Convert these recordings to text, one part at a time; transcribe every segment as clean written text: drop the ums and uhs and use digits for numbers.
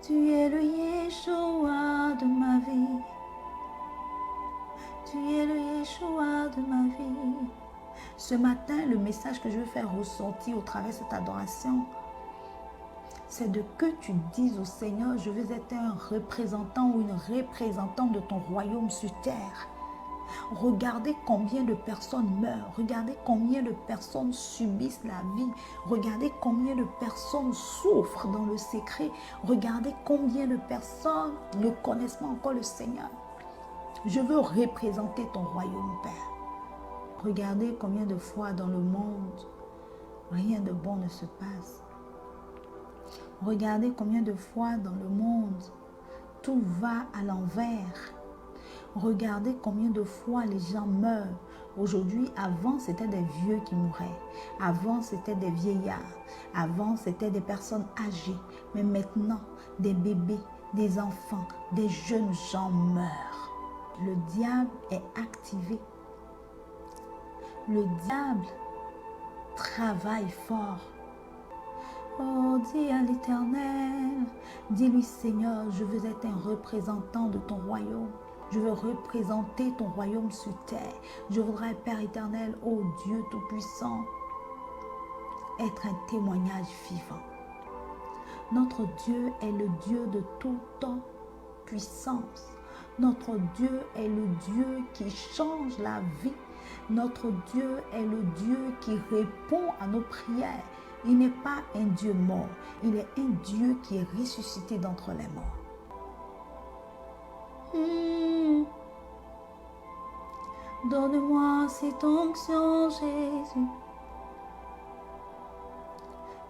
Tu es le Yeshua de ma vie. Tu es le Yeshua de ma vie. Ce matin, le message que je veux faire ressortir au travers de cette adoration, c'est de que tu dises au Seigneur, je veux être un représentant ou une représentante de ton royaume sur terre. Regardez combien de personnes meurent. Regardez combien de personnes subissent la vie. Regardez combien de personnes souffrent dans le secret. Regardez combien de personnes ne connaissent pas encore le Seigneur. Je veux représenter ton royaume, Père. Regardez combien de fois dans le monde, rien de bon ne se passe. Regardez combien de fois dans le monde, tout va à l'envers. Regardez combien de fois les gens meurent. Aujourd'hui, avant, c'était des vieux qui mouraient. Avant, c'était des vieillards. Avant, c'était des personnes âgées. Mais maintenant, des bébés, des enfants, des jeunes gens meurent. Le diable est activé. Le diable travaille fort. Oh, dis à l'Éternel, dis-lui Seigneur, je veux être un représentant de ton royaume. Je veux représenter ton royaume sur terre. Je voudrais, Père éternel, ô Dieu Tout-Puissant, être un témoignage vivant. Notre Dieu est le Dieu de toute puissance. Notre Dieu est le Dieu qui change la vie. Notre Dieu est le Dieu qui répond à nos prières. Il n'est pas un Dieu mort. Il est un Dieu qui est ressuscité d'entre les morts. Donne-moi cette onction, Jésus.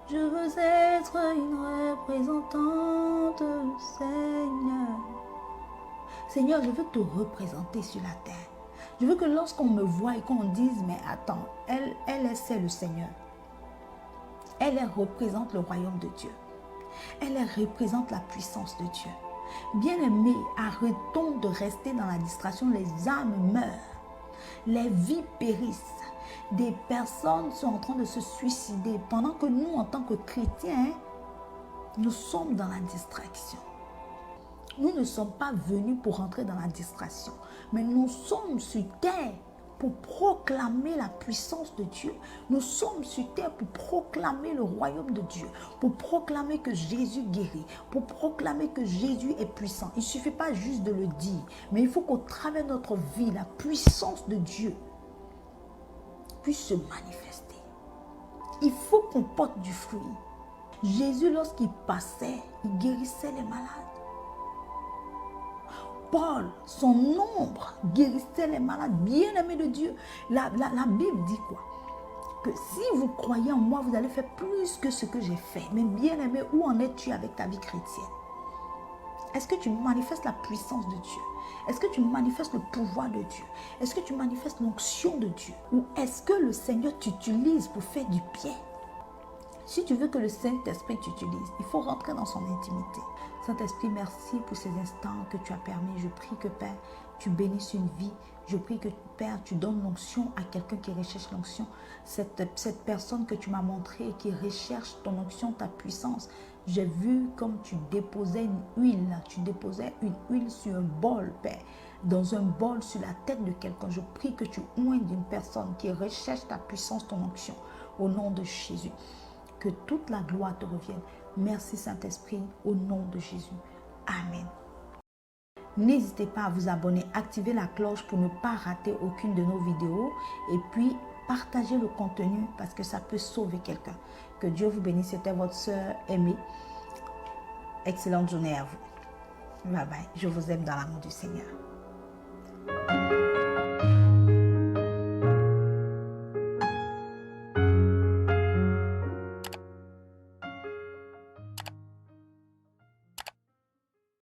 Je veux être une représentante, Seigneur. Seigneur, je veux te représenter sur la terre. Je veux que lorsqu'on me voit et qu'on dise, mais attends, c'est le Seigneur. Elle représente le royaume de Dieu. Elle représente la puissance de Dieu. Bien-aimés, arrêtons de rester dans la distraction. Les âmes meurent. Les vies périssent. Des personnes sont en train de se suicider pendant que nous, en tant que chrétiens, nous sommes dans la distraction. Nous ne sommes pas venus pour entrer dans la distraction, mais nous sommes sur terre pour proclamer la puissance de Dieu. Nous sommes sur terre pour proclamer le royaume de Dieu, pour proclamer que Jésus guérit, pour proclamer que Jésus est puissant. Il ne suffit pas juste de le dire, mais il faut qu'au travers de notre vie, la puissance de Dieu puisse se manifester. Il faut qu'on porte du fruit. Jésus, lorsqu'il passait, il guérissait les malades. Paul, son ombre guérissait les malades. Bien-aimés de Dieu, la Bible dit quoi? Que si vous croyez en moi, vous allez faire plus que ce que j'ai fait. Mais bien-aimé, où en es-tu avec ta vie chrétienne? Est-ce que tu manifestes la puissance de Dieu? Est-ce que tu manifestes le pouvoir de Dieu? Est-ce que tu manifestes l'onction de Dieu? Ou est-ce que le Seigneur t'utilise pour faire du bien? Si tu veux que le Saint-Esprit t'utilise, il faut rentrer dans son intimité. Saint-Esprit, merci pour ces instants que tu as permis. Je prie que, Père, tu bénisses une vie. Je prie que, Père, tu donnes l'onction à quelqu'un qui recherche l'onction. Cette personne que tu m'as montrée et qui recherche ton onction, ta puissance. J'ai vu comme tu déposais une huile. Tu déposais une huile sur un bol, Père. Dans un bol sur la tête de quelqu'un. Je prie que tu oignes une personne qui recherche ta puissance, ton onction. Au nom de Jésus. Que toute la gloire te revienne. Merci Saint-Esprit, au nom de Jésus. Amen. N'hésitez pas à vous abonner, activer la cloche pour ne pas rater aucune de nos vidéos. Et puis, partagez le contenu parce que ça peut sauver quelqu'un. Que Dieu vous bénisse. C'était votre sœur aimée. Excellente journée à vous. Bye bye. Je vous aime dans l'amour du Seigneur.